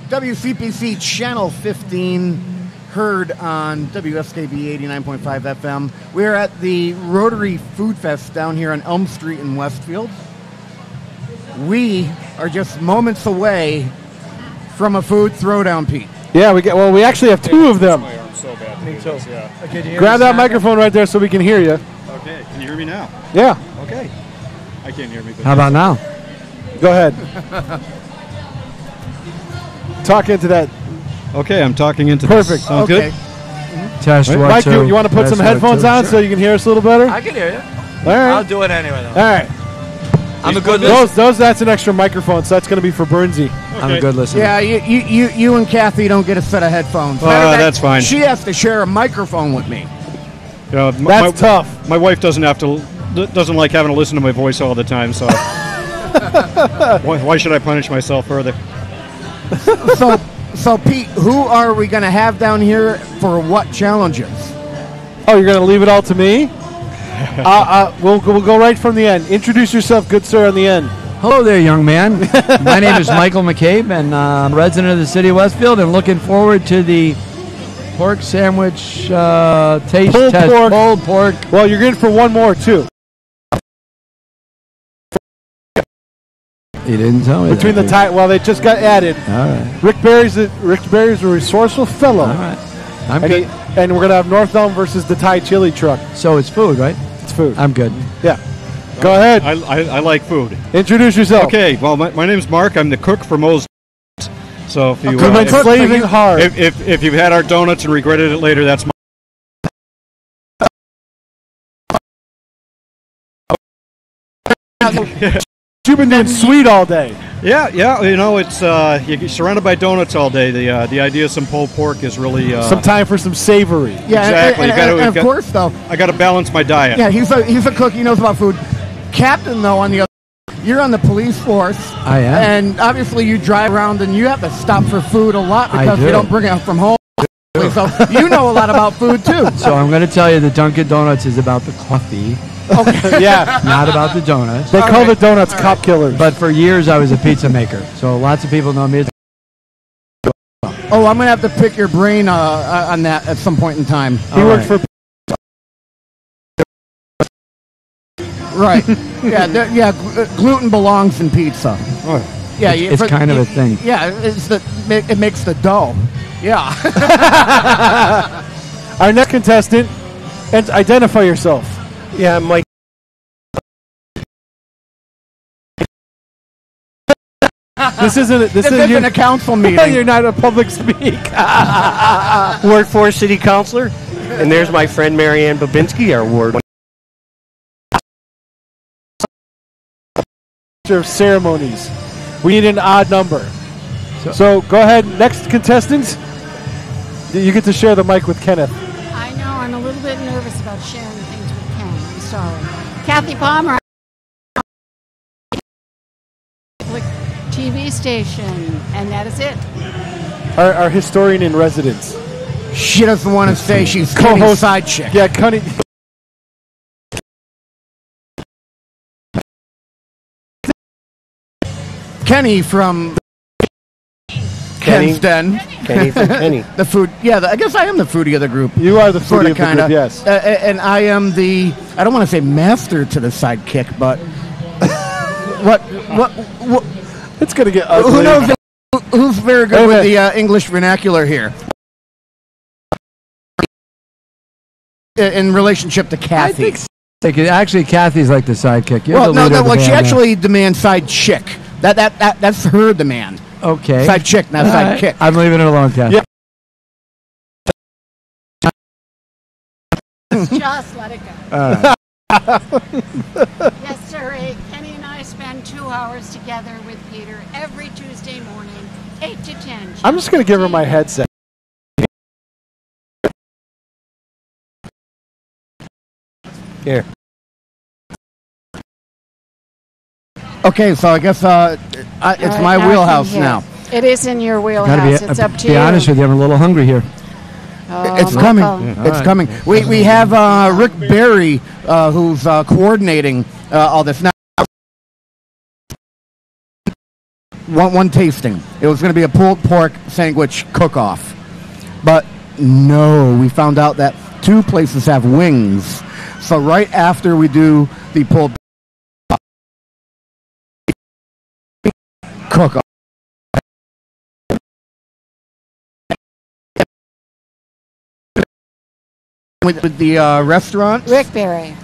WCPC Channel 15, heard on WSKB 89.5 FM. We're at the Rotary Food Fest down here on Elm Street in Westfield. We are just moments away from a food throwdown, Pete. Yeah, we actually have two of them. My arm's so bad. Me too. Yeah. Okay, grab that microphone right there so we can hear you. Okay, can you hear me now? Yeah. Okay. I can't hear me. How about now? Go ahead. Talk into that. Okay, I'm talking into Perfect. this. Sound Okay. good? Test one, Mike, two. you want to put some Test, headphones one, on two. so you can hear us a little better? I can hear you. All right. I'll do it anyway, though. All right. I'm a good listener. That's an extra microphone, so that's going to be for Bernsey. I'm a good listener. Yeah, you and Kathy don't get a set of headphones. That's fine. She has to share a microphone with me. That's tough. My wife doesn't like having to listen to my voice all the time, so why should I punish myself further? So Pete, who are we going to have down here for what challenges? Oh, you're going to leave it all to me? We'll go right from the end. Introduce yourself, good sir, on the end. Hello there, young man. My name is Michael McCabe, and I'm a resident of the city of Westfield, and looking forward to the pork sandwich taste Pulled test. pork. Pulled pork. Well, you're in for one more, too. You didn't tell me Between that, the time, well, they just got added. All right. Rick Barry's a resourceful fellow. All right. I'm And, good. and we're going to have North Elm versus the Thai chili truck. So it's food, right? It's food. I'm good. Yeah. Go ahead. I like food. Introduce yourself. Okay, well, my name's Mark. I'm the cook for Moe's. So if you slaving hard. if you've had our donuts and regretted it later, that's my. You've been doing sweet all day. Yeah. You know, it's you're surrounded by donuts all day. The idea of some pulled pork is really Some time for some savory. Yeah, Exactly. and of course, though. I got to balance my diet. Yeah, he's a cook. He knows about food. Captain, though, on the other, you're on the police force. I am. And obviously, you drive around and you have to stop for food a lot because you don't bring it from home. So you know a lot about food too. So I'm going to tell you that Dunkin' Donuts is about the coffee, Okay. Yeah. not about the donuts. They call the donuts cop killers. But for years, I was a pizza maker. So lots of people know me as Oh, I'm gonna have to pick your brain on that at some point in time. he worked for. Right. Yeah. Gluten belongs in pizza. Oh. Yeah. It's kind of a thing. Yeah. It makes the dough. Yeah. Our next contestant, and identify yourself. Yeah, Mike. This isn't a council meeting. You're not a public speak. Ward 4 City Councilor. And there's my friend Marianne Babinski, our Ward 1. Of ceremonies. We need an odd number. So go ahead. Next contestants. You get to share the mic with Kenneth. I know. I'm a little bit nervous about sharing things with Ken. I'm sorry. Kathy Palmer. TV station, and that is it. Our historian in residence. She doesn't want to say she's Co-host. Kenny's side chick. Yeah, Connie. Kenny from Kenny. Ken's Den. Kenny from Kenny. The food. Yeah, I guess I am the foodie of the group. You are the Sorta, foodie of the kinda. group, yes. And I am the. I don't want to say master to the sidekick, but what? It's gonna get Who ugly. knows? Who's very good Wait a with the English vernacular here? In relationship to Kathy. Actually, Kathy's like the sidekick. You're the leader of the well, she band there. actually demands side chick. That's her demand. Okay. Side chick, not All side right. kick. I'm leaving it alone, Kathy. Yeah. Just let it go. All right. Yes, sir. Kenny and I spend 2 hours together with Peter every Tuesday morning, 8 to 10. I'm just gonna give her my headset. Here. Okay, so I guess it's All right, my now I wheelhouse can now. hear. It is in your Gotta wheelhouse. It's up to be you. honest with you, I'm a little hungry here. Oh, It's coming. Michael. It's coming. We have Rick Barry who's coordinating all this now. one tasting. It was going to be a pulled pork sandwich cook-off. But no, we found out that 2 places have wings. So right after we do the pulled cook-off, with the restaurant, Rick Berry.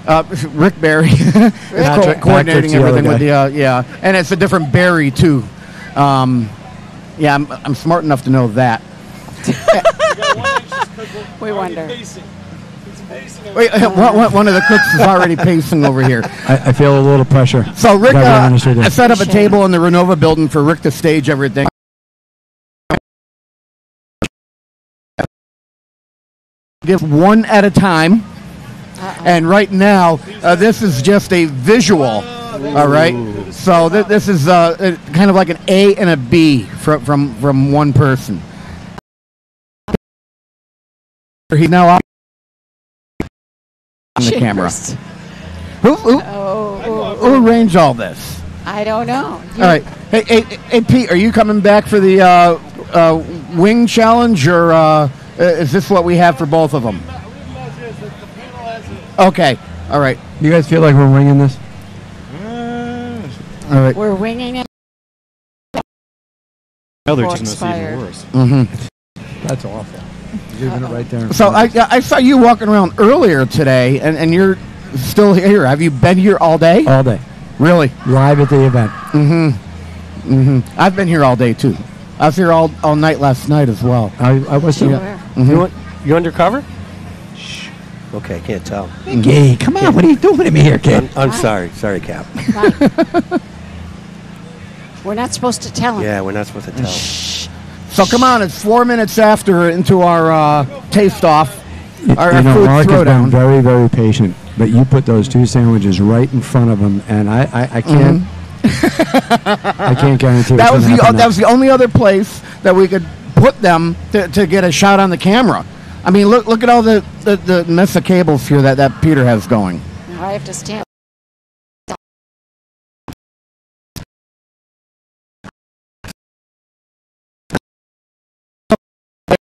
Rick Berry, is coordinating everything with the and it's a different Berry too. Yeah, I'm smart enough to know that. We wonder. Wait, one of the cooks is already pacing over here. I feel a little pressure. So Rick, Gotta be honest with you. I set up a table in the Renova building for Rick to stage everything. Give one at a time. And right now, this is just a visual. All right. So this is kind of like an A and a B from one person. He's now on the camera. Who arranged all this? I don't know. All right. Hey, Pete, are you coming back for the wing challenge, or is this what we have for both of them? Okay. All right. You guys feel like we're winging this? All right. We're winging it. Now they're Or just even expired. worse. That's awful. Leaving it right there. So I saw you walking around earlier today, and you're still here. Have you been here all day? All day. Really? Live at the event. I've been here all day too. I was here all night last night as well. I was too. Where? You undercover? Shh. Okay, can't tell. Hey, come on. What are you doing to me here, kid? I'm sorry. Sorry, Cap. Mike. We're not supposed to tell him. Yeah, we're not supposed to tell. So come on, it's 4 minutes after into our taste off. Our You know, food Mark has been throwdown. very, very patient. But you put those 2 sandwiches right in front of him, and I can't. I can't guarantee That what's was gonna happen that was the only other place that we could put them to get a shot on the camera. I mean, look at all the mess of cables here that Peter has going. I have to stand.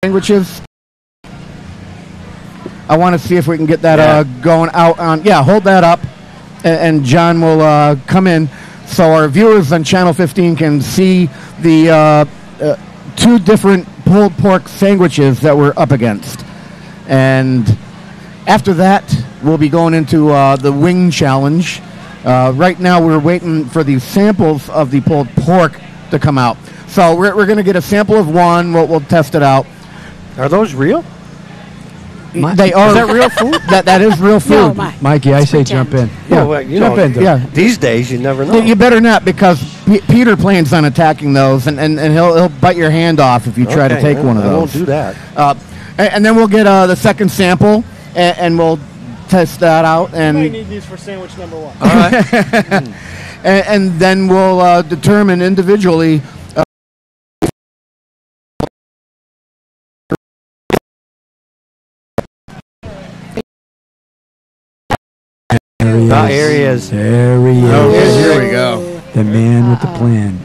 Sandwiches. I want to see if we can get that going out on. Yeah, hold that up, and John will come in so our viewers on Channel 15 can see the 2 different pulled pork sandwiches that we're up against. And after that, we'll be going into the wing challenge. Right now, we're waiting for the samples of the pulled pork to come out. So we're going to get a sample of one. We'll test it out. Are those real? They are. Is that real food? That is real food. No, Mike. Mikey, I say pretend. jump in. Yeah, Well, you jump know, in. Yeah. These days, you never know. You better not, because Peter plans on attacking those, and he'll bite your hand off if you try to take one of I those. won't do that. And then we'll get the second sample, and we'll test that out, You and need these for sandwich number 1. All right. and then we'll determine individually. There he is. There he is. Okay, here we go. The man with the plan.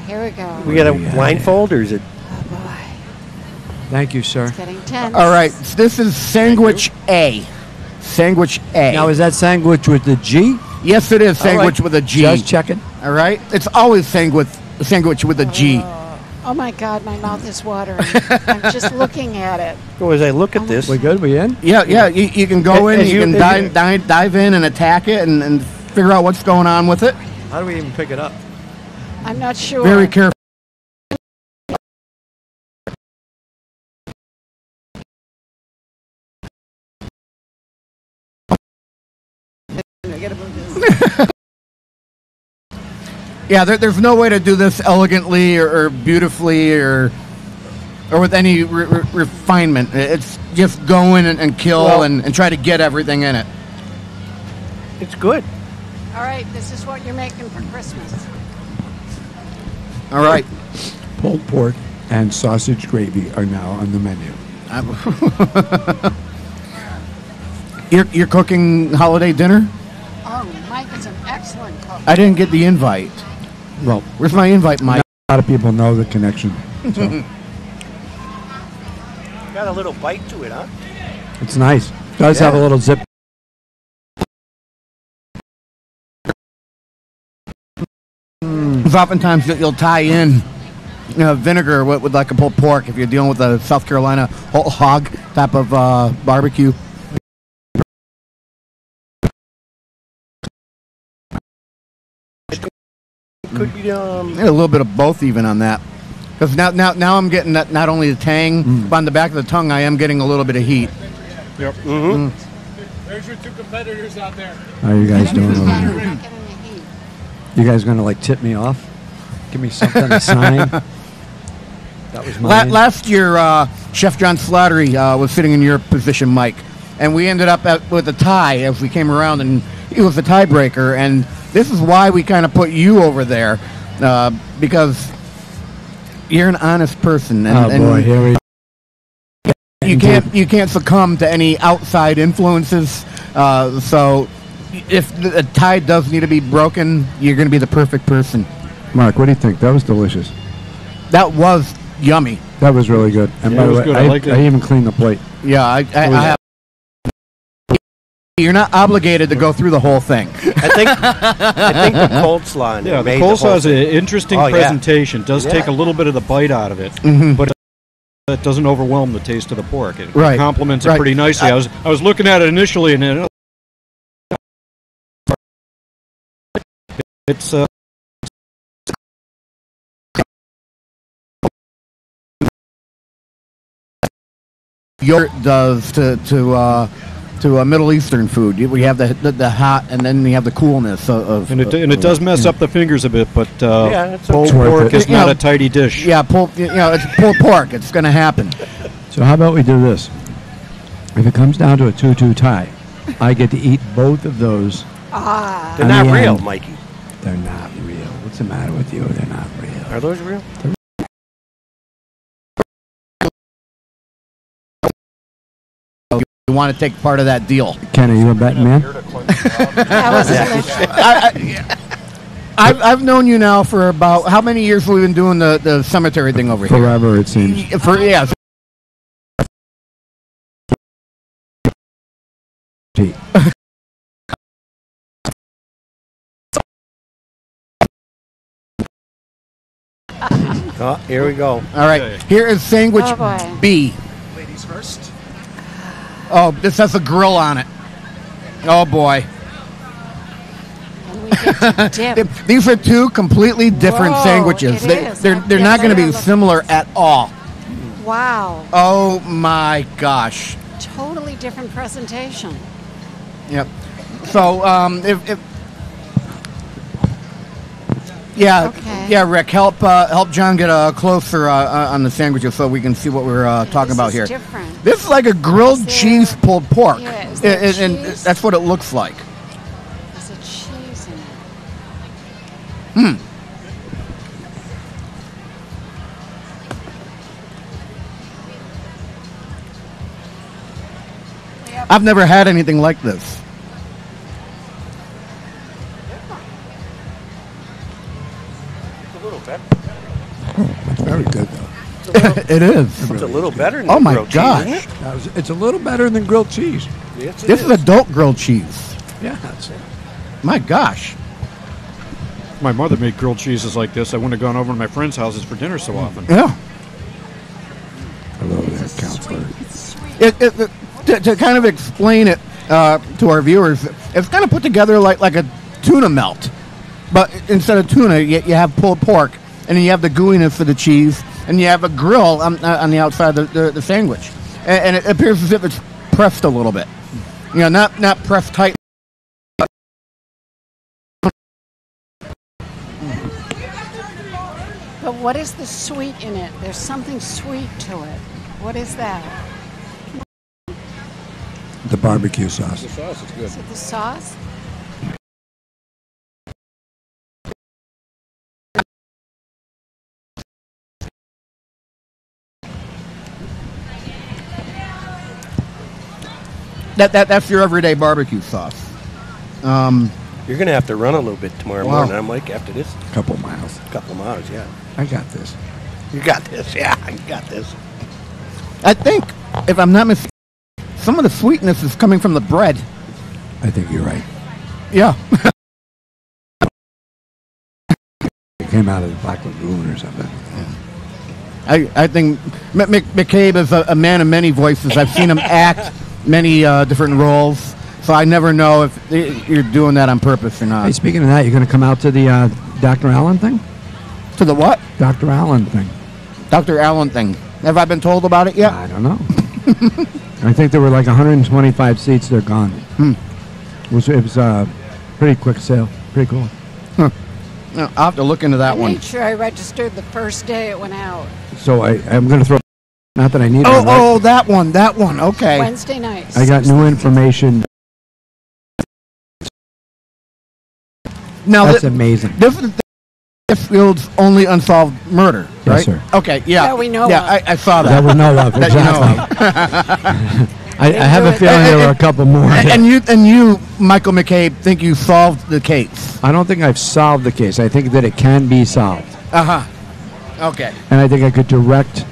Here we go. We got a blindfold, or is it? Oh boy, Thank you, sir. it's getting tense. All right, so this is sandwich A. Sandwich A. Now, is that sandwich with the G? Yes, it is sandwich with a G. Just checking. All right, it's always sandwich with a G. Oh my God, my mouth is watering. I'm just looking at it. Oh, as I look at this, We good? We in? Yeah, you can go in, As you you- can as you- dive in and attack it and figure out what's going on with it. How do we even pick it up? I'm not sure. Very careful. Yeah, there's no way to do this elegantly or beautifully or with any refinement. It's just go in and kill Well- and try to get everything in it. it's good. All right, this is what you're making for Christmas. All right. Pulled pork and sausage gravy are now on the menu. You're cooking holiday dinner? Oh, Mike is an excellent cook. I didn't get the invite. Well, Where's my invite, Mike? a lot of people know the connection. So Got a little bite to it, huh? it's nice. It does have a little zip. Oftentimes you'll tie in vinegar with like a pulled pork if you're dealing with a South Carolina whole hog type of barbecue. Could be A little bit of both even on that. Because now I'm getting that, not only the tang, but on the back of the tongue I am getting a little bit of heat. Yep. There's your two competitors out there. How are you guys doing over Not there? getting the heat. You guys going to like tip me off? Give me something to sign? That was mine. Last year, Chef John Slattery was sitting in your position, Mike, and we ended up with a tie as we came around, and he was the tiebreaker. And this is why we kind of put you over there, because you're an honest person, and, Oh boy, here we go. you can't succumb to any outside influences. So if the tie does need to be broken, you're going to be the perfect person. Mark, what do you think? That was delicious. That was yummy. That was really good. And Yeah, by it the was way, good. I liked it. I even cleaned the plate. Yeah, I have. You're not obligated to go through the whole thing. I think the coleslaw. Yeah, the made coleslaw whole is an thing. interesting Oh, yeah. presentation. Does Yeah. take a little bit of the bite out of it, but it doesn't overwhelm the taste of the pork. It Right. complements it Right. pretty nicely. I was looking at it initially, and then it's Yogurt does to Middle Eastern food. We have the hot, and then we have the coolness of and it does mess up the fingers a bit, but Yeah, it's pulled okay. pork is You not know, a tidy dish. Yeah, it's pulled pork. It's going to happen. So how about we do this? If it comes down to a 2-2 tie, I get to eat both of those. Ah, They're In not the real, end. Mikey. They're not real. What's the matter with you? They're not real. Are those real? You want to take part of that deal. Ken, are you a betting man? that was delicious. I've known you now for about how many years have we been doing the cemetery thing over here? Forever, it seems. Yeah. Pete. Oh, here we go. All right. Here is sandwich Oh, boy. B. Ladies first. Oh, this has a grill on it. Oh boy. And we get to dip. These are two completely different Whoa, sandwiches. it is. They're I've not going to be never looked- similar at all. Wow, Oh my gosh. totally different presentation. Yep. So if yeah, Okay. yeah, Rick, help John get closer on the sandwiches so we can see what we're talking This about is here. different. This is like a grilled Is there- cheese pulled pork, Yeah, is there and cheese? that's what it looks like. There's a cheese in it. I've never had anything like this. It's a little better. It's very good, though. It is. It's a little better than Oh my grilled cheese, gosh. isn't It's a little better than grilled cheese. it? Yes, it This is adult grilled cheese. Yeah, that's it. My gosh. My mother made grilled cheeses like this. I wouldn't have gone over to my friends' houses for dinner so often. Yeah. Hello there, counselor. To kind of explain it to our viewers, it's kind of put together like a tuna melt, but instead of tuna, you have pulled pork, and then you have the gooiness of the cheese, and you have a grill on the outside of the sandwich, and it appears as if it's pressed a little bit, not pressed tight. But what is the sweet in it? There's something sweet to it. What is that? The barbecue sauce. Is it the sauce? That's your everyday barbecue sauce. You're going to have to run a little bit tomorrow Wow. morning. I'm like, after this, Couple miles. couple of miles, yeah. I got this. You got this, yeah, you got this. I think, if I'm not mistaken, some of the sweetness is coming from the bread. I think you're right. Yeah. It came out of the Black Lagoon or something. I think McCabe is a man of many voices. I've seen him act many different roles, so I never know if you're doing that on purpose or Hey, not. speaking of that, you're going to come out to the Dr. Allen thing? To the what? Dr. Allen thing. Dr. Allen thing. Have I been told about it yet? I don't know. I think there were like 125 seats. They're gone. It was a pretty quick sale. Pretty cool. No, I'll have to look into that I one. made sure I registered the first day it went out. So I'm going to throw. Not that I need one. right? Oh, that one. That one. Okay. Wednesday night. I got new information. Now, That's amazing. this is Westfield's only unsolved murder, Yes, right? sir. Okay, yeah. That we know Yeah, of. I saw That that. was no love. That you know Exactly. of. I have a feeling there were a couple more. And you, Michael McCabe, think you solved the case? I don't think I've solved the case. I think that it can be solved, Okay. and I think I could direct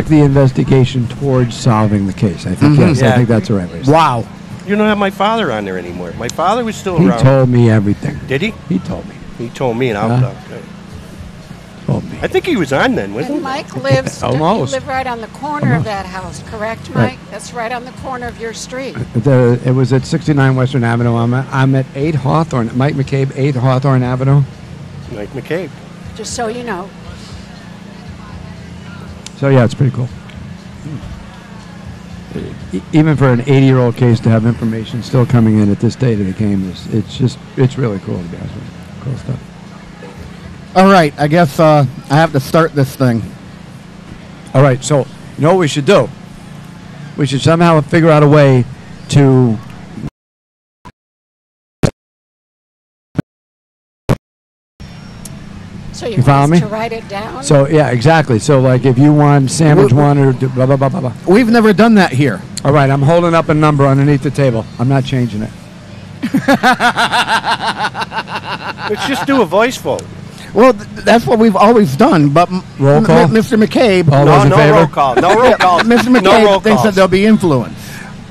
the investigation towards solving the case. I think yes. I Yeah. think that's the right way. Wow. You don't have my father on there anymore. My father was still He around. told me everything. Did he? He told me. He told me, and I'll Huh? Told me. I think he was on then, wasn't And he? Mike lives. Almost. You live right on the corner of that house, correct, Mike? Right. That's right on the corner of your street. It was at 69 Western Avenue. I'm at 8 Hawthorne. Mike McCabe, 8 Hawthorne Avenue. Mike McCabe. Just so you know. So yeah, it's pretty cool. Even for an 80-year-old case to have information still coming in at this state of the game it's really cool to be honest with you. Cool stuff. All right, I guess I have to start this thing. All right, so you know what we should do? We should somehow figure out a way to So you, You follow want me? us to write it down? So yeah, exactly. So like if you want sandwich one or blah blah blah blah blah. We've never done that here. All right, I'm holding up a number underneath the table. I'm not changing it. Let's just do a voice vote. Well, that's what we've always done. But Roll call? Mr. McCabe, All those in No favor? roll call. No roll call. Mr. No McCabe roll thinks that calls. there'll be influence.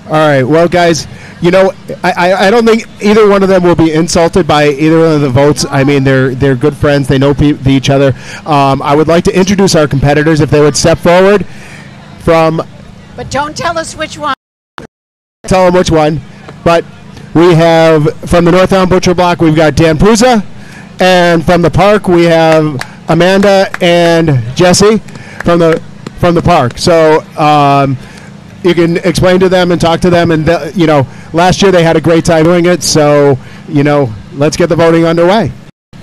All right, well, guys, you know, I don't think either one of them will be insulted by either one of the votes. I mean, they're good friends. They know each other. I would like to introduce our competitors if they would step forward. From But don't tell us which one. tell them which one, but we have from the Northbound Butcher Block we've got Dan Prusa, and from the park we have Amanda and Jesse from the park. So you can explain to them and talk to them, and you know, last year they had a great time doing it. So you know, let's get the voting underway.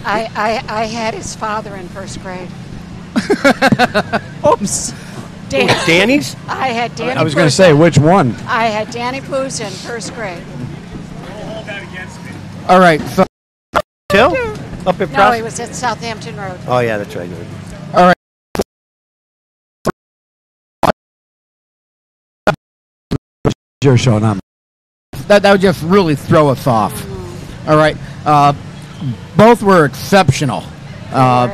I had his father in first grade. Oops. Dan, Danny's? I had Danny. I was going to Pusa. say which one. I had Danny Pusa in first grade. All right, so Till? Up at No, Pros- he was at Southampton Road. Oh, yeah, that's right. Your show, not mine. that would just really throw us off. All right, both were exceptional. What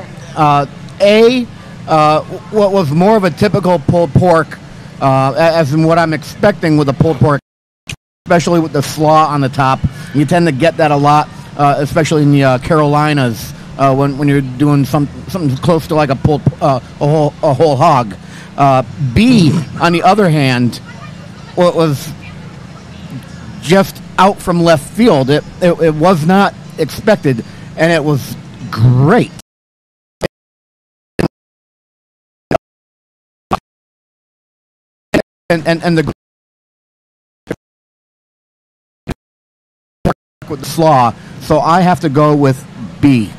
was more of a typical pulled pork, as in what I'm expecting with a pulled pork, especially with the slaw on the top. You tend to get that a lot, especially in the Carolinas, when you're doing something close to like a pulled a whole hog. B, on the other hand, what was just out from left field. It was not expected, and it was great. And the with the slaw, so I have to go with B.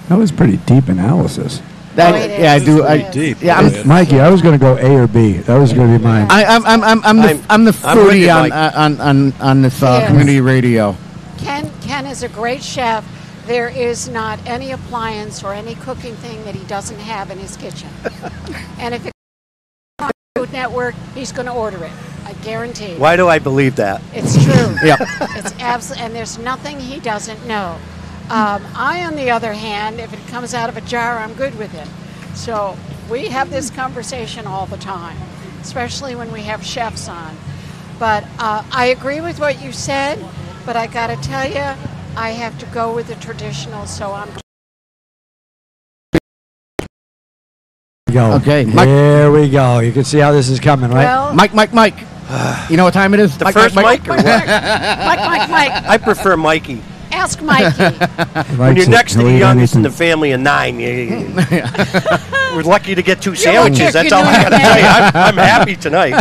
That was pretty deep analysis. That, Oh, it yeah, I is. do. It is. Yeah, I'm, Mikey, I was going to go A or B. That was going to be mine. I'm the I'm with foodie you, on this Yes. community radio. Ken is a great chef. There is not any appliance or any cooking thing that he doesn't have in his kitchen. And if it's on Food Network, he's going to order it. I guarantee. Why do I believe that? It's true. Yep. It's absolutely, and there's nothing he doesn't know. I, on the other hand, if it comes out of a jar, I'm good with it. So we have this conversation all the time, especially when we have chefs on. But I agree with what you said, but I got to tell you, I have to go with the traditional, so I'm. Go. Okay, Here we go. You can see how this is coming, right? Well, Mike. You know what time it is? The first Mike or what? Mike. I prefer Mikey. Ask Mikey. When you're next to the youngest in the family of 9, we're lucky to get 2 sandwiches. That's all I got to tell you. I'm happy tonight.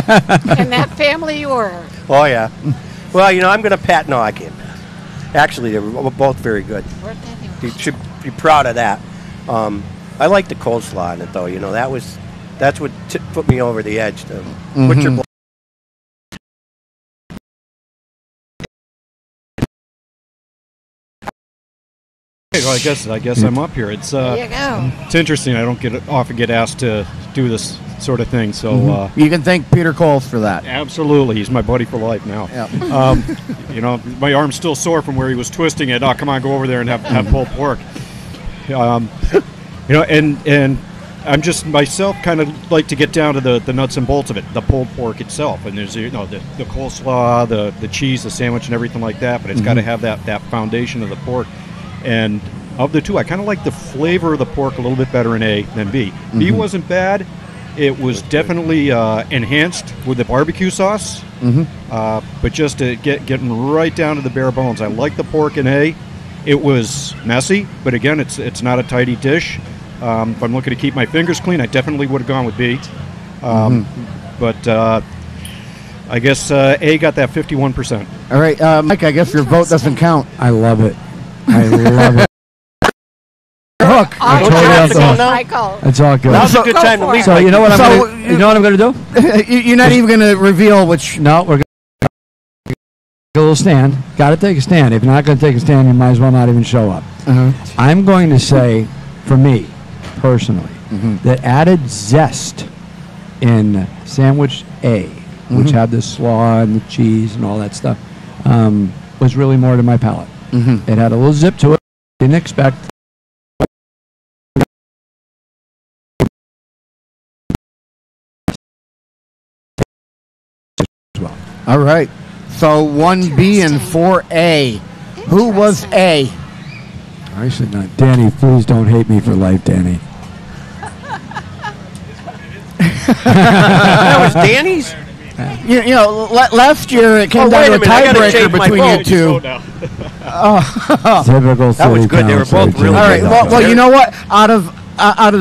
And that family you order. Oh, yeah. Well, I'm going to pat him. Actually, they were both very good. You should be proud of that. I like the coleslaw in it, though. That's what put me over the edge. Butcher block. Well, I guess I'm up here. It's There you go. it's interesting. I don't often get asked to do this sort of thing. So You can thank Peter Coles for that. absolutely, he's my buddy for life now. Yeah. My arm's still sore from where he was twisting it. Oh, come on, go over there and have pulled pork. And I'm just myself kind of like to get down to the nuts and bolts of it, the pulled pork itself. And there's the coleslaw, the cheese, the sandwich, and everything like that. But it's got to have that foundation of the pork. And of the two, I kind of like the flavor of the pork a little bit better in A than B. B wasn't bad. It was definitely enhanced with the barbecue sauce. But just to getting right down to the bare bones, I like the pork in A. It was messy, but again, it's not a tidy dish. If I'm looking to keep my fingers clean, I definitely would have gone with B. But I guess A got that 51%. All right, Mike, I guess your vote doesn't count. I love it. I love it. Hook. All totally right, off the hook. Michael. It's all good. Now's a good Go time to for leave. it. So you know what So, I'm going to do? You're not even going to reveal which. No, we're going to take a little stand. Got to take a stand. If you're not going to take a stand, you might as well not even show up. I'm going to say, for me, personally, that added zest in sandwich A, which had the slaw and the cheese and all that stuff, was really more to my palate. It had a little zip to it. Didn't expect. All right. So 1B and 4A. Who was A? I should not. Danny, please don't hate me for life, Danny. That was Danny's? Last year it came down to a tiebreaker between you two. Typical That was city good. They were council, both really All right. good. Well, you know what? Out of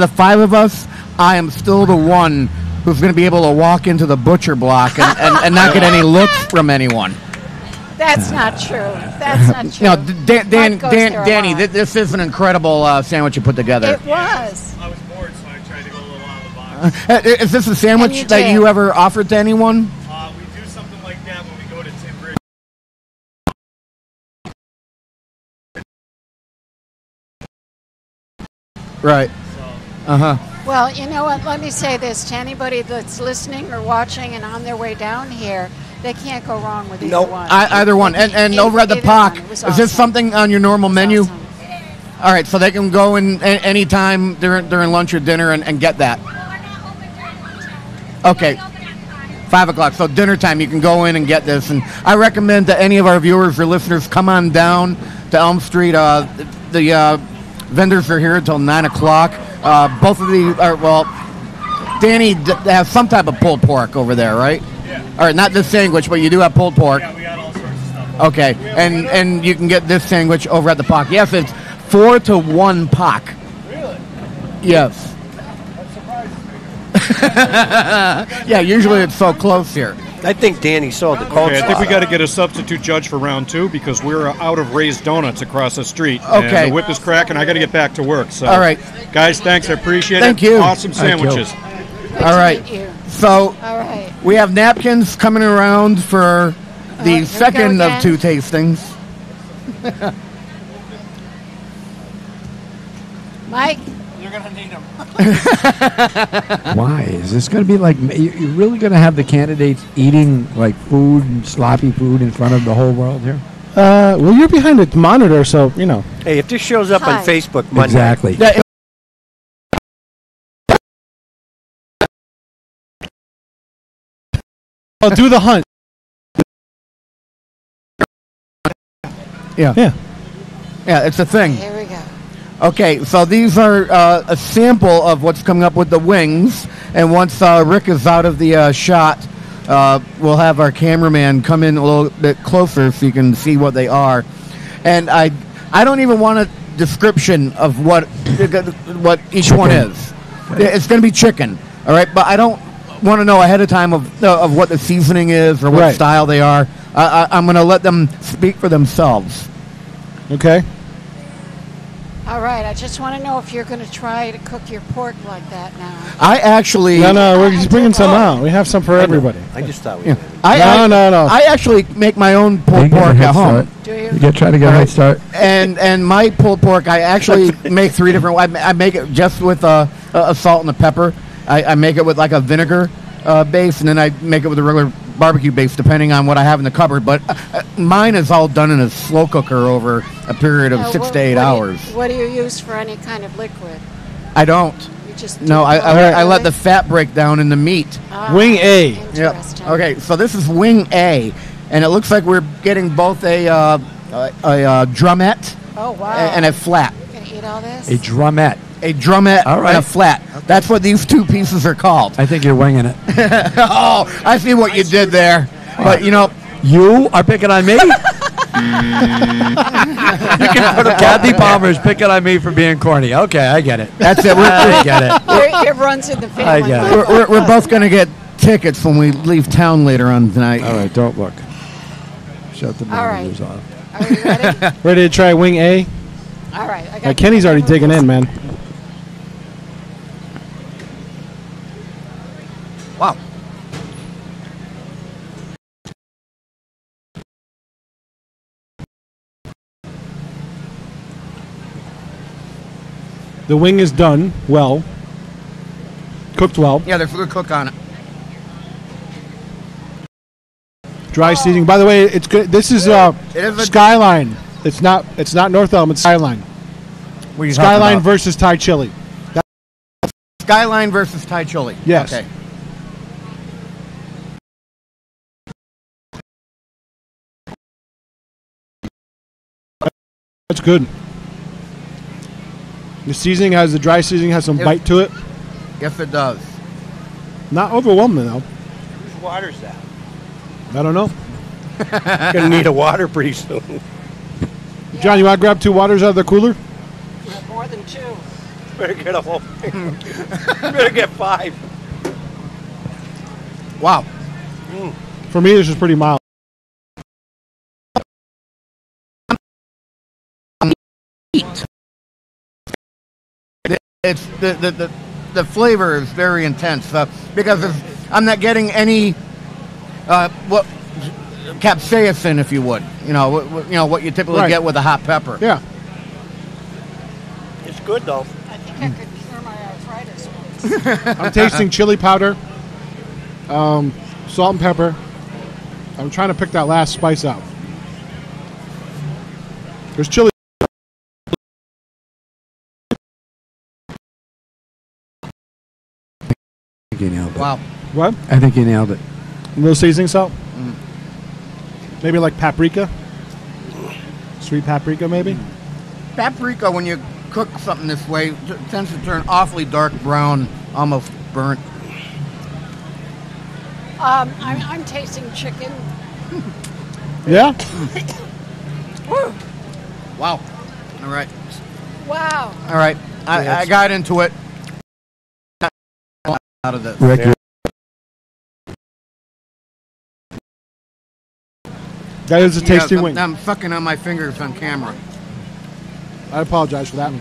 the 5 of us, I am still the one who's going to be able to walk into the butcher block and not get any looks from anyone. That's not true. That's not true. No, Mike goes there a Danny, lot. this is an incredible sandwich you put together. It was. I was bored, so I tried to go a little out of the box. Is this a And sandwich you that did. you ever offered to anyone? We do something like that when we go to Tim Bridge. Right. Well, you know what? Let me say this to anybody that's listening or watching and on their way down here. They can't go wrong with either Nope. one. Either one. And over at the Either Pock, one. It was is this awesome. something on your normal It was menu? awesome. All right, so they can go in any time during lunch or dinner and get that. Okay. 5 o'clock. So dinner time, you can go in and get this. And I recommend that any of our viewers or listeners come on down to Elm Street. The vendors are here until 9 o'clock. Both of the Danny has some type of pulled pork over there, right? Yeah. All right, not this sandwich, but you do have pulled pork. Yeah, we got all sorts of stuff. Okay, and you can get this sandwich over at the Pock. Yes, it's 4-1 Pock. Really? Yes. Yeah, usually it's so close here. I think Danny sold the cold Okay, I think we slaw. got to get a substitute judge for round 2 because we're out of Raised Donuts across the street. Okay. And the whip is cracking. I got to get back to work. So, All right. guys, thanks. I appreciate Thank it. you. Awesome Thank you. sandwiches. Good All to right. meet you. So All right. we have napkins coming around for here we the go second of again. 2 tastings. Mike, You're gonna need them. Why is this going to be like? You're really going to have the candidates eating like food and sloppy food in front of the whole world here? Well, you're behind a monitor, so you know. Hey, if this shows up Hi. on Facebook Monday, Exactly. I'll do the hunt. Yeah, it's a thing. Here we go. Okay, so these are a sample of what's coming up with the wings, and once Rick is out of the shot, we'll have our cameraman come in a little bit closer so you can see what they are. And I don't even want a description of what each one is. It's going to be chicken, all right? But I don't want to know ahead of time of what the seasoning is or what Right. style they are. I'm going to let them speak for themselves. Okay. All right, I just want to know if you're going to try to cook your pork like that now. I actually... No, we're just bringing some out. We have some for everybody. I just thought we Yeah. had it. No. I actually make my own You pulled get a pork head at home. start. Do you? You try to get a head start. And my pulled pork, I actually make three different. I make it just with a salt and a pepper. I make it with like a vinegar base, and then I make it with a regular barbecue base, depending on what I have in the cupboard. But mine is all done in a slow cooker over a period of 6 to 8 hours. What do you use for any kind of liquid? I don't. You just No, do it I let directly? the fat break down in the meat. Ah, Wing A. Interesting. Okay, so this is wing A, and it looks like we're getting both a drumette Oh, wow. and a flat. You going to eat all this? A drumette. A drumette All right. and a flat. That's what these two pieces are called. I think you're winging it. Oh, I see what you did there. But, you know, You are picking on me? Kathy Palmer's picking on me for being corny. Okay, I get it. that's it. I get it. It runs in the family. get it. We're both going to get tickets when we leave town later on tonight. All right, don't look. Shut the All right. monitors off. Are you ready? Ready to try wing A? All right. I got Kenny's already taken in, man. Wow. The wing is done well. Cooked well. Yeah, there's a good cook on it. Dry seasoning. By the way, it's good. This is is a- Skyline. It's not North Elm, it's Skyline. What are you talking Skyline about? versus Thai chili. Skyline versus Thai chili. Yes. Okay. That's good. The dry seasoning has some It- bite to it. Yes, it does. Not overwhelming though. Whose water's that? I don't know. Gonna need a water pretty soon. John, you want to grab 2 waters out of the cooler? more than two. Better get a whole thing. Better get 5. Wow. For me, this is pretty mild. It's the flavor is very intense because I'm not getting any what capsaicin, if you would. You know what you typically Right. get with a hot pepper. Yeah. It's good though. I think I could cure my arthritis with this. I'm tasting chili powder, salt and pepper. I'm trying to pick that last spice out. There's chili. I think you nailed it. Wow. What? I think you nailed it. A little seasoning salt? Maybe like paprika? Sweet paprika, maybe? Paprika, when you cook something this way, tends to turn awfully dark brown, almost burnt. I'm tasting chicken. Yeah? Wow. All right. Wow. All right. I got into it. Out of this. Rick, That is a tasty wing. I'm sucking on my fingers on camera. I apologize for that.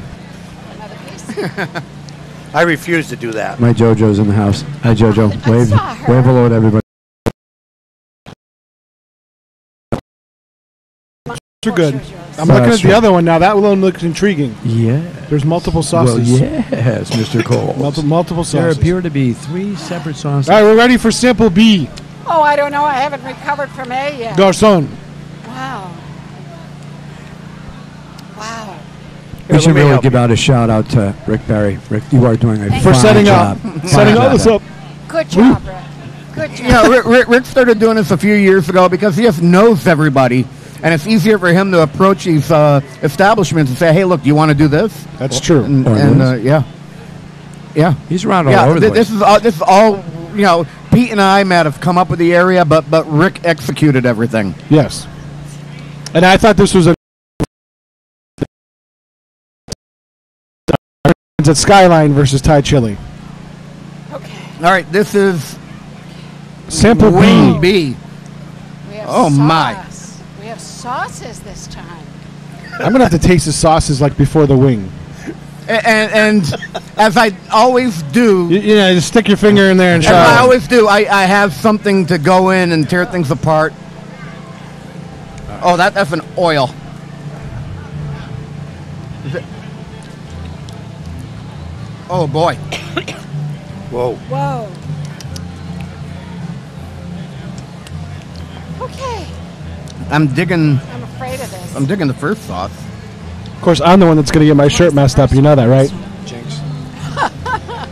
Another piece. I refuse to do that. my JoJo's in the house. Hi, JoJo. I Wave, saw her. wave hello to everybody. They're good. Sure. I'm looking at That's the right. other one now. That one looks intriguing. Yeah. There's multiple Well, sauces. yes, Mr. Cole. Multiple There sauces. appear to be 3 separate sauces. All right, we're ready for sample B. Oh, I don't know. I haven't recovered from A yet. Garçon. Wow. Wow. We should let me really help give you. out a shout out to Rick Barry. Rick, you are doing a Thank fine you. Setting job. up. Fine Setting all job. this up. Good job, Rick. Good job. You know, Rick started doing this a few years ago because he just knows everybody, and it's easier for him to approach these establishments and say, "Hey, look, do you want to do this?" That's true. And yeah, He's around all yeah. over the place. This is all. You know, Pete and I, Matt, have come up with the area, but Rick executed everything. Yes. And I thought this was a at Skyline versus Thai Chili. Okay. All right, this is Sample Wing B. B. We have Oh, sauce. my. We have sauces this time. I'm going to have to taste the sauces like before the wing. And as I always do, You know, just stick your finger in there and as I try. always do, I have something to go in and tear things apart. Oh, that's an oil. Is it- Oh boy. Whoa. Whoa. Okay. I'm digging afraid of this. I'm digging the first sauce. Of course, I'm the one that's going to get my shirt messed up. You know that, right? Jinx.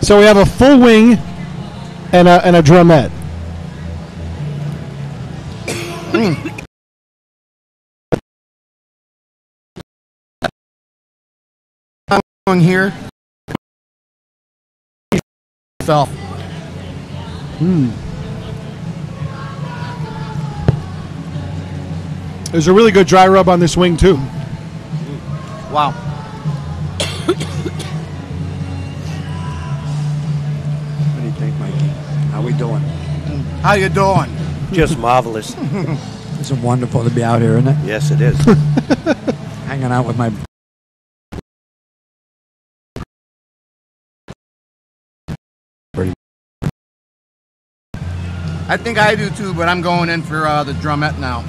So we have a full wing and a drumette. Going here. So There's a really good dry rub on this wing, too. wow. What do you think, Mikey? How we doing? How you doing? Just marvelous. It's wonderful to be out here, isn't it? Yes, it is. Hanging out with my I think I do too, but I'm going in for the drumette now.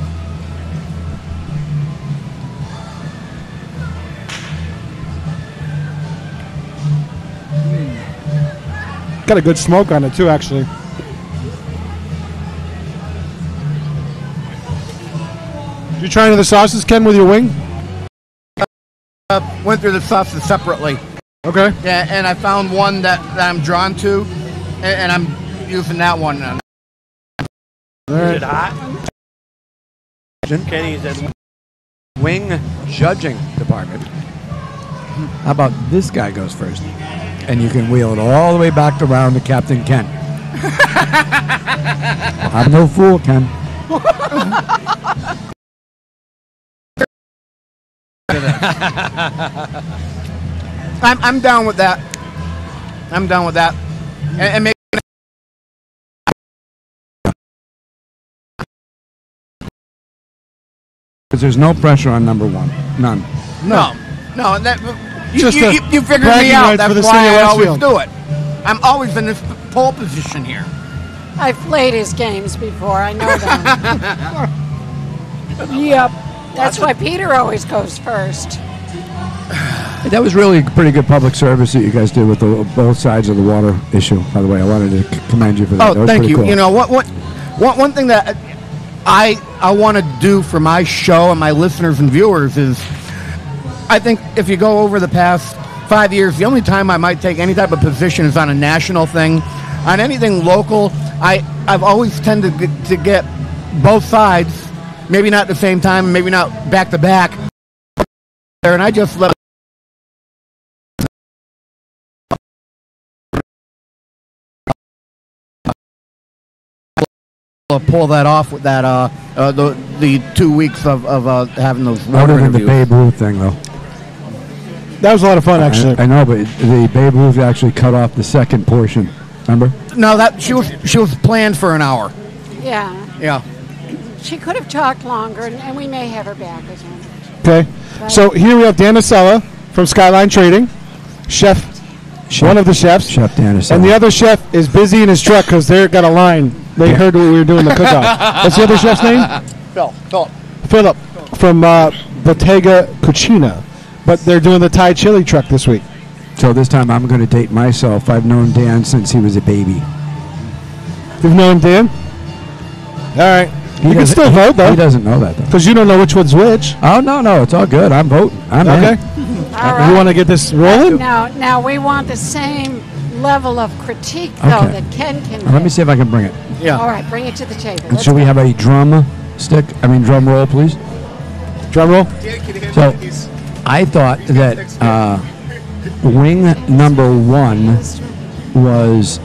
Got a good smoke on it, too, actually. Did you try any of the sauces, Ken, with your wing? Went through the sauces separately. Okay. Yeah, and I found one that I'm drawn to, and I'm using that one. Is it hot? Kenny's at wing judging department. How about this guy goes first? And you can wheel it all the way back around to Captain Ken. I'm no fool, Ken. I'm down with that. I'm down with that. And maybe Because there's no pressure on number one. None. no. That Just a you figured bragging me out. right for That's the city why of I always Westfield. do it. I'm always in this pole position here. I've played his games before. I know them. Yep. That's why Peter always goes first. That was really a pretty good public service that you guys did with both sides of the water issue, by the way. I wanted to commend you for that. That Oh, was thank pretty you. cool. You know one thing that I want to do for my show and my listeners and viewers is, I think if you go over the past 5 years, the only time I might take any type of position is on a national thing. On anything local, I've always tended to get both sides, maybe not at the same time, maybe not back to back. And I just let pull that off with that the 2 weeks of having those Other than the interviews. Babe Ruth thing, though. That was a lot of fun, actually. I know, but the Babe Ruth actually cut off the second portion. Remember? No, that she was planned for an hour. Yeah. Yeah. She could have talked longer, and we may have her back again. Okay. So here we have Dan Acella from Skyline Trading, chef, one of the chefs. Chef Dan Acella. And the other chef is busy in his truck because they got a line. They heard what we were doing the cook-off. What's the other chef's name? Phil. Philip from Bottega Cucina, but they're doing the Thai chili truck this week. So this time I'm going to date myself. I've known Dan since he was a baby. You've known Dan? All right. You can still vote, though. He doesn't know that, though. Because you don't know which one's which. Oh, no. It's all good. I'm voting. I'm Okay. in. All right. You want to get this rolling? Now we want the same level of critique, though, Okay. that Ken can Let me give. see if I can bring it. All right, bring it to the table. And Let's should we go. have a drum roll, please? Drum roll. So, I thought that wing number 1 was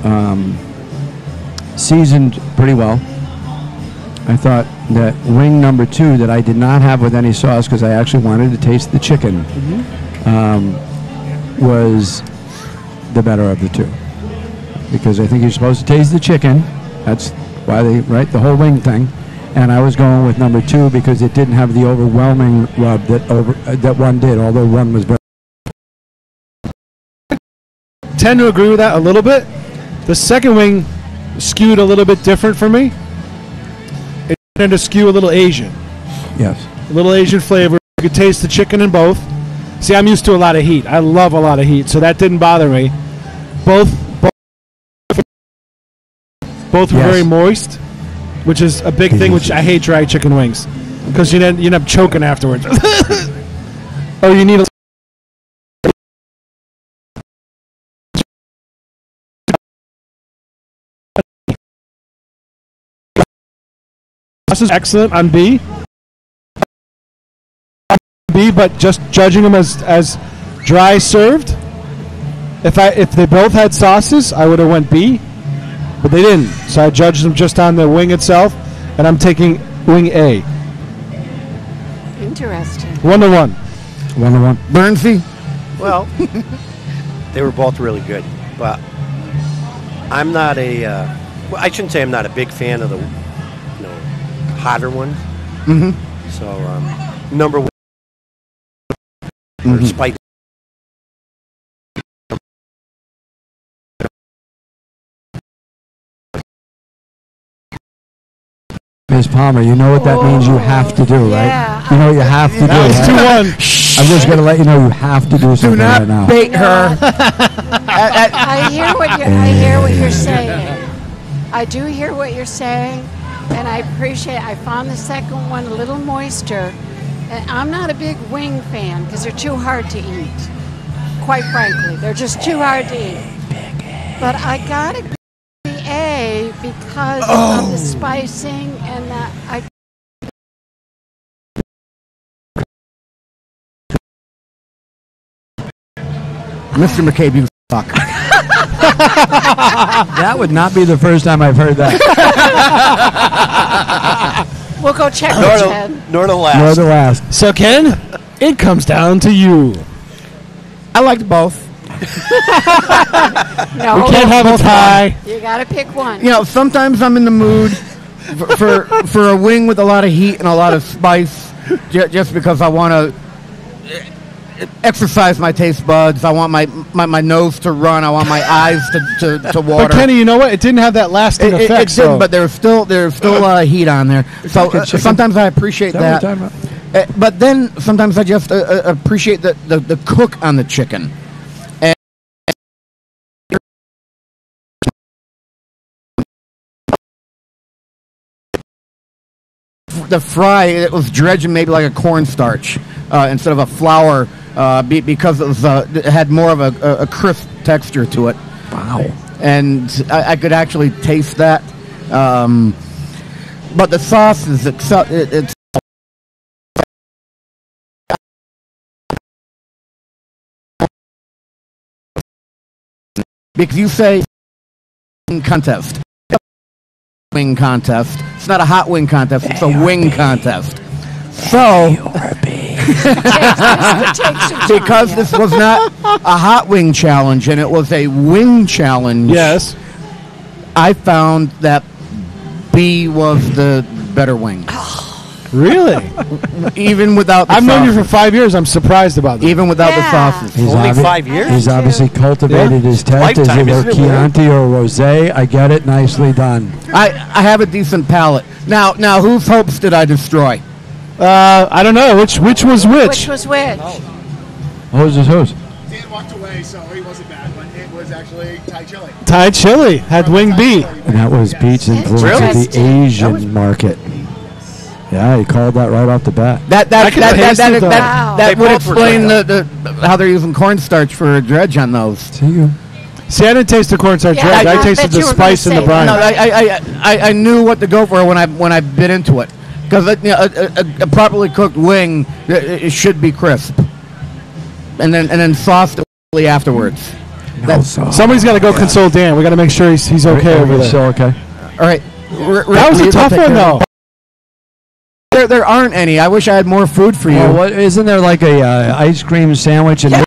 seasoned pretty well. I thought that wing number 2 that I did not have with any sauce because I actually wanted to taste the chicken was the better of the two. Because I think you're supposed to taste the chicken. That's why they write the whole wing thing. And I was going with number 2 because it didn't have the overwhelming rub that one did, although one was very. Tend to agree with that a little bit. The second wing skewed a little bit different for me. It tended to skew a little Asian. Yes. A little Asian flavor. You could taste the chicken in both. See, I'm used to a lot of heat. I love a lot of heat, so that didn't bother me. Both were Yes. very moist, which is a big thing, which I hate dry chicken wings. Because you end up choking afterwards. Or you need a This is excellent on B. But just judging them as dry served. If they both had sauces, I would have went B, but they didn't. So I judged them just on the wing itself, and I'm taking wing A. Interesting. 1-1. 1-1. Bernsey? Well, they were both really good, but I'm not well, I shouldn't say I'm not a big fan of the hotter ones. Mm-hmm. So number 1, spicy. Ms. Palmer, you know what that means you have to do, right? Yeah. You know what you have to do, That was right? 2-1. I'm just going to let you know you have to do something right now. Bait her. I hear what you're saying. I do hear what you're saying, and I appreciate. I found the second one a little moister. And I'm not a big wing fan because they're too hard to eat. Quite frankly, they're just too hard to eat. But I gotta go with the A because of the spicing and the. Mr. McCabe, you fuck. That would not be the first time I've heard that. We'll go check the Ted. Nor the last. Nor the last. So Ken, it comes down to you. I liked both. No, We can't have a tie. you gotta pick one. You know, sometimes I'm in the mood for a wing with a lot of heat and a lot of spice, just because I want to exercise my taste buds. I want my nose to run. I want my eyes to water. But Kenny, you know what? It didn't have that lasting It effect. didn't, but there's still a lot of heat on there. So chicken. sometimes I appreciate Is that what that. we're talking about? But then sometimes I just appreciate the cook on the chicken. And the fry, it was dredging maybe like a cornstarch instead of a flour because it had more of a crisp texture to it. Wow. And I could actually taste that. But the sauce is it's because you say contest. Wing contest. It's not a hot wing contest, it's a wing contest. So because this was not a hot wing challenge and it was a wing challenge. Yes. I found that B was the better wing. Really? Even without the I've known you sauces. for 5 years. I'm surprised about that. Even without Yeah. the sauces. He's Only obvi- 5 years? He's obviously cultivated his taste. Is Lifetime, either isn't it, Chianti or Rosé. I get it. Nicely done. I have a decent palate. Now whose hopes did I destroy? I don't know which was which. Which was which? Who's is who's? Dan walked away, so he wasn't bad, but it was actually Thai chili. Thai chili had wing B. And that was Pete's influence of the Interesting. Asian market. Yeah, he called that right off the bat. That They would both were explain good, the how they're using cornstarch for a dredge on those. See you. See, I didn't taste the cornstarch Yeah, dredge. I I bet tasted you the were gonna spice in the say brine. No, I knew what to go for when I bit into it, because a properly cooked wing it should be crisp, and then sauced afterwards. No sauce. Somebody's got to go console Dan. We got to make sure he's okay over Everybody's there. still okay. All right, That was a tough one, though. There aren't any. I wish I had more food for you. Well, what isn't there like a ice cream sandwich and?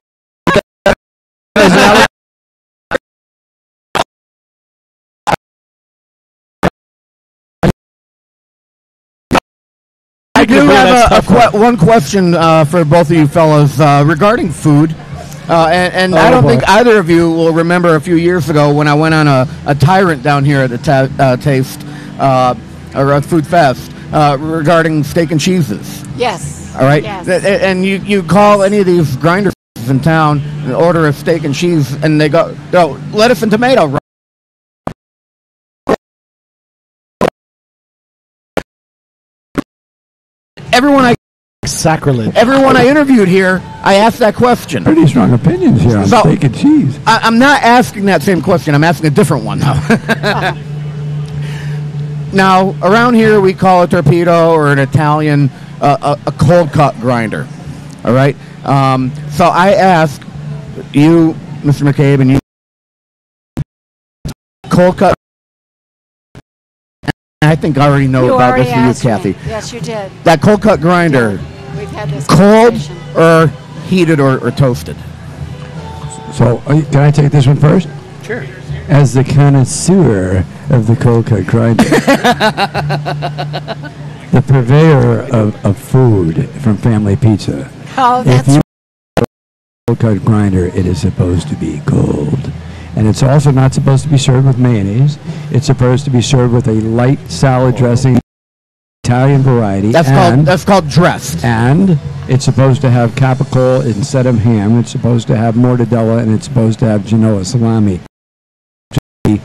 I do That's have tough one question for both of you fellows regarding food. And I don't boy. think either of you will remember a few years ago when I went on a tyrant down here at the Taste or a Food Fest regarding steak and cheeses. Yes. All right, Yes. And you call any of these grinders in town and order a steak and cheese, and they go, "No, lettuce and tomato." Right? Sacrilege. Everyone I interviewed here, I asked that question. Pretty strong opinions here on So- steak and cheese. I'm not asking that same question. I'm asking a different one now. Now, around here, we call a torpedo or an Italian a cold cut grinder. All right. So I asked you, Mr. McCabe, and you, cold cut. I think I already know You about already this for asked you, me. Kathy. Yes, you did. That cold cut grinder, We've had this cold conversation. or heated or toasted? So, can I take this one first? Sure. As the connoisseur of the cold cut grinder, the purveyor of food from Family Pizza. Oh, If that's you cold cut grinder, it is supposed to be cold. And it's also not supposed to be served with mayonnaise. It's supposed to be served with a light salad dressing, Italian variety. That's called dressed. And it's supposed to have capicola instead of ham. It's supposed to have mortadella, and it's supposed to have Genoa salami. The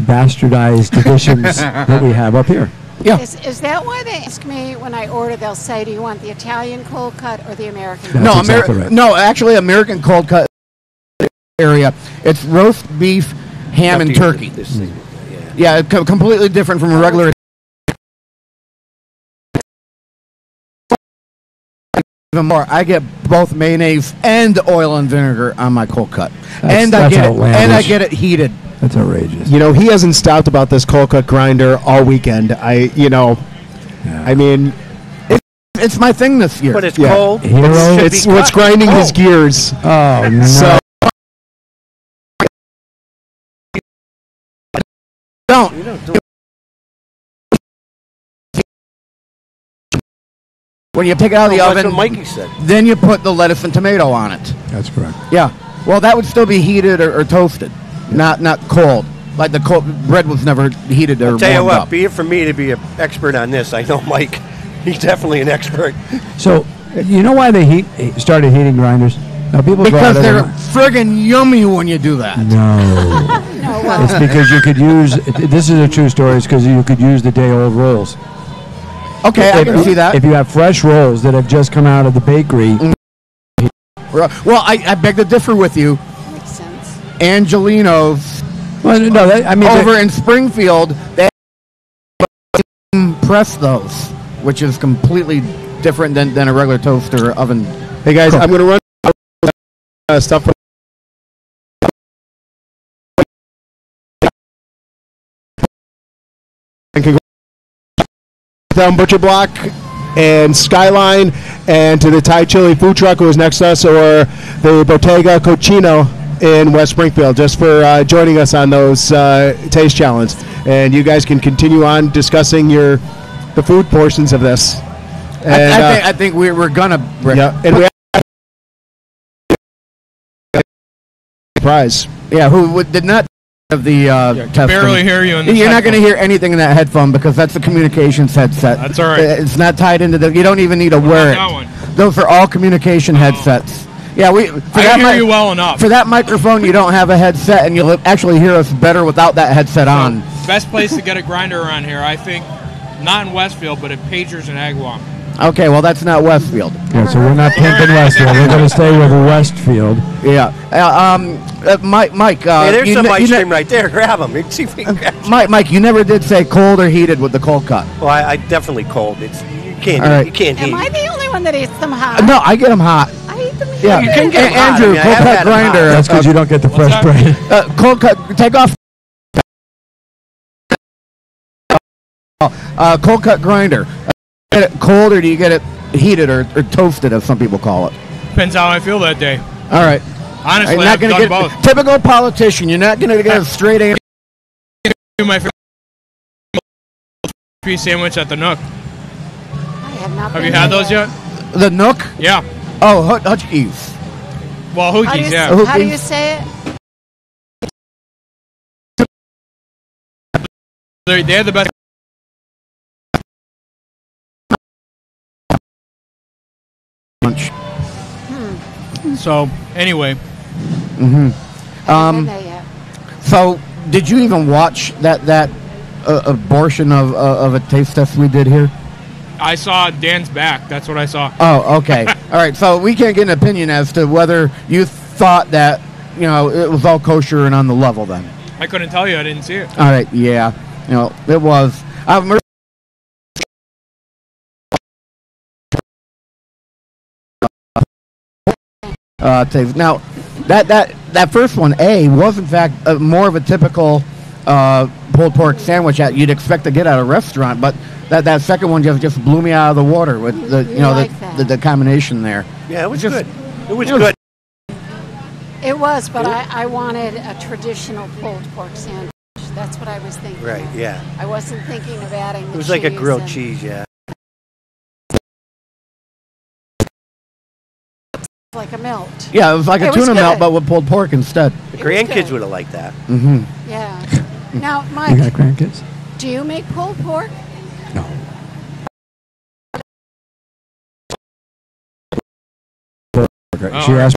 bastardized additions that we have up here. Yeah. Is that why they ask me when I order? They'll say, "Do you want the Italian cold cut or the American?" That's No, exactly right. no, actually, American cold cut area. It's roast beef, ham, and turkey. This thing. Yeah, completely different from a regular. Even more, I get both mayonnaise and oil and vinegar on my cold cut, and I that's get outlandish. it heated. That's outrageous. You know, he hasn't stopped about this cold cut grinder all weekend. I mean, It's my thing this year. But it's Yeah. cold. Hero? It should it's be what's cut. grinding his gears. Oh, no. So don't. When you take it out of the That's oven, what Mikey said. then you put the lettuce and tomato on it. That's correct. Yeah. Well, that would still be heated or toasted, not cold. Like the cold bread was never heated or I'll tell you warmed what, up. be it for me to be an expert on this. I know Mike. He's definitely an expert. So, you know why they started heating grinders? Now, people go Because out they're of friggin' yummy when you do that. No. No, well, It's because you could use, this is a true story, it's because you could use the day-old rolls. Okay, I can see that. If you have fresh rolls that have just come out of the bakery, Well, I beg to differ with you. makes sense. Angelino's well, no, I mean, over in Springfield, they press those, which is completely different than a regular toaster oven. hey guys, I'm going to run stuff. And congrats down Butcher Block and Skyline, and to the Thai Chili food truck who is next to us, or the Bottega Cochino in West Springfield, just for joining us on those taste challenge. And you guys can continue on discussing the food portions of this. And, I think we're gonna. yeah, and we have prize. Yeah, who did not of the testing. barely hear you in this You're not going to headphone. hear anything in that headphone because that's a communications headset. That's all right. It's not tied into the. You don't even need to wear not it. that one. Those are all communication headsets. Yeah, I hear you well enough. For that microphone, you don't have a headset, and you'll actually hear us better without that headset on. Best place to get a grinder around here, I think, not in Westfield, but at Pagers in Agawam. Okay, well that's not Westfield. Yeah, so we're not pimping Westfield. We're going to stay with Westfield. Yeah. Mike. Hey, there's some ice ne- cream right there. Grab them. You can see if we can grab 'em. Mike, you never did say cold or heated with the cold cut. Well, I definitely cold. It's you can't All right. you can't Am heat. I the only one that eats them hot? No, I get them hot. I eat them hot. Yeah, You can get 'em hot. Andrew, I mean, I cold have cut had 'em hot. grinder. That's because you don't get the fresh that? bread. Cold cut. Take off. Cold cut grinder. Get it cold or do you get it heated or toasted, as some people call it? Depends how I feel that day. All right. Honestly, You're not I've gonna done get both. typical politician. You're not going to get a straight answer. My favorite piece sandwich at the Nook. I have not. Have been you had there those yet? The Nook. Yeah. Oh, Hutchkies. Well, How do you, Hookie's, yeah. Hook- how do you say it? They're the best. Lunch. So, anyway, I haven't been there yet. So, did you even watch that abortion of a taste test we did here? I saw Dan's back. That's what I saw. Oh, okay. All right. So we can't get an opinion as to whether you thought that it was all kosher and on the level. Then. I couldn't tell you. I didn't see it. All right. Yeah. It was. Taste. Now, that first one, A, was in fact more of a typical pulled pork sandwich that you'd expect to get at a restaurant, but that second one just blew me out of the water with the combination there. Yeah, it was Just- good. It was good. It was, but I wanted a traditional pulled pork sandwich. That's what I was thinking. Right. of. Yeah. I wasn't thinking of adding the It was like a cheese grilled and- cheese. Yeah. like a melt. Yeah, it was like It a was tuna melt, good. but with pulled pork instead. The It was grandkids good. would have liked that. Mm-hmm. Yeah. Now, You Mike, got grandkids? do you make pulled pork? No. She asked.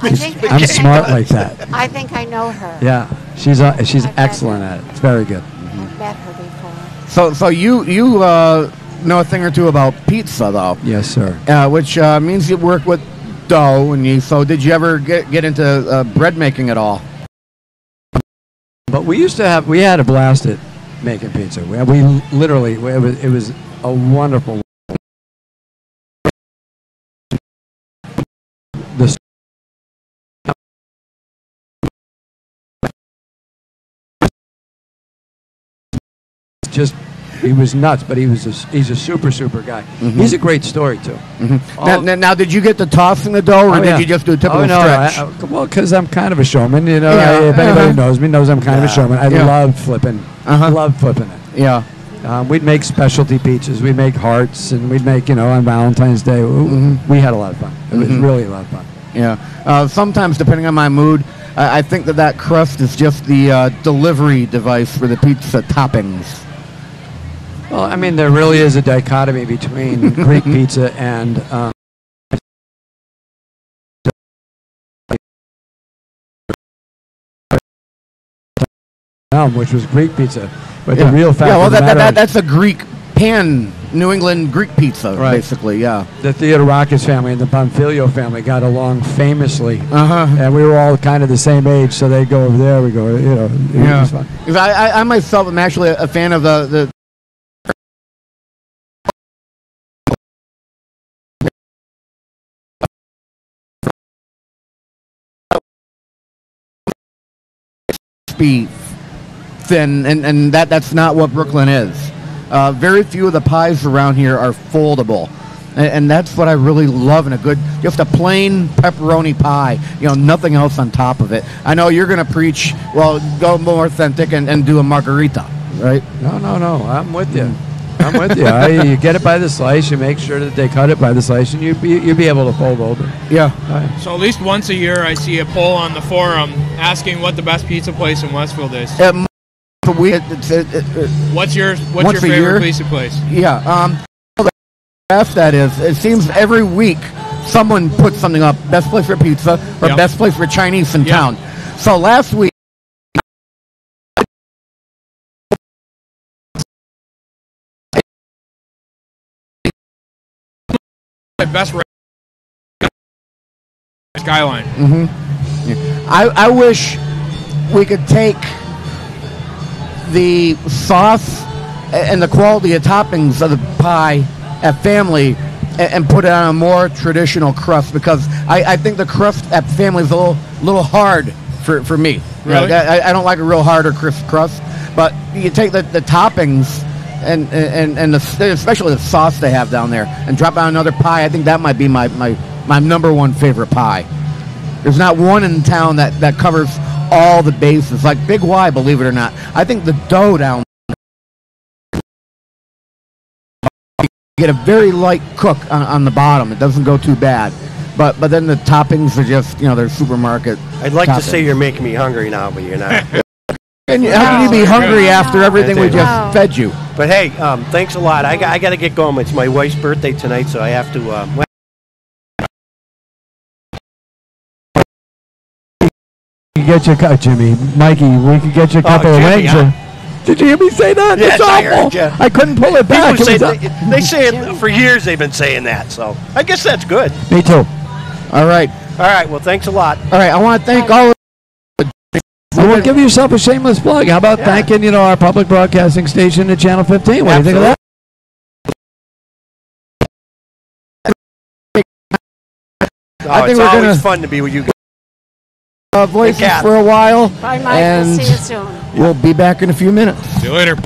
I think I'm smart like that. I think I know her. Yeah, she's met excellent her. at it. It's very good. I've met her before. So you know a thing or two about pizza, though, Yes, sir. which means you work with dough. So did you ever get into bread making at all? But we had a blast at making pizza. We literally, it was a wonderful. The just, he was nuts, but he's a super guy. He's a great story too. All- Now, did you get to tossing the dough, or Oh, did yeah. you just do a typical Oh, no, stretch? well, because I'm kind of a showman, Yeah, if anybody uh-huh. knows me, knows I'm kind of a showman. I Yeah. love flipping. Uh-huh. Love flipping it. Yeah. We'd make specialty pizzas. We'd make hearts, and we'd make, on Valentine's Day. We had a lot of fun. It was really a lot of fun. Yeah. Sometimes, depending on my mood, I think that crust is just the delivery device for the pizza toppings. Well, I mean, there really is a dichotomy between Greek pizza and which was Greek pizza. But the real fact well, of the matter that's a Greek pan, New England Greek pizza, Right. basically. Yeah. the Theodorakis family and the Bonfilio family got along famously. Uh-huh. And we were all kind of the same age, so they go over there, we go, it was fun. 'Cause I myself am actually a fan of the be thin, and that's not what Brooklyn is. Very few of the pies around here are foldable, and that's what I really love in a good, just a plain pepperoni pie. Nothing else on top of it. I know you're going to preach, well, go more authentic and do a margarita, right? No, I'm with you. I'm with you. You get it by the slice. You make sure that they cut it by the slice, and you'd be able to fold over. Yeah. So at least once a year, I see a poll on the forum asking what the best pizza place in Westfield is. What's your once a favorite year? pizza place? Yeah. Best that is. It seems every week someone puts something up. Best place for pizza or Yep. best place for Chinese in Yep. town. So last week. The best Skyline. I wish we could take the sauce and the quality of toppings of the pie at Family and put it on a more traditional crust, because I think the crust at Family is a little hard for me. You know, Really? I don't like a real hard or crisp crust, but you take the toppings and especially the sauce they have down there and drop on another pie. I think that might be my number one favorite pie. There's not one in town that covers all the bases, like Big Y, believe it or not. I think the dough down there, you get a very light cook on the bottom. It doesn't go too bad. But then the toppings are just, they're supermarket I'd like to toppings. say you're making me hungry now, but you're not. And how can you be hungry after everything we just Wow. fed you? But hey, thanks a lot. I got to get going. It's my wife's birthday tonight, so I have to. You get your Jimmy, Mikey. We could get you a couple of Jimmy, wings. huh? Did you hear me say that? Yes, It's I awful. heard ya. I couldn't pull it back. People say It was, they say it for years. They've been saying that, so I guess that's good. me too. All right. All right. Well, thanks a lot. All right. I want to thank all of Well, give yourself a shameless plug. How about thanking our public broadcasting station at Channel 15? What do you think of that? I think it's we're always gonna- fun to be with you guys. voices Cat. for a while. Bye, Michael. And See you soon. we'll be back in a few minutes. See you later.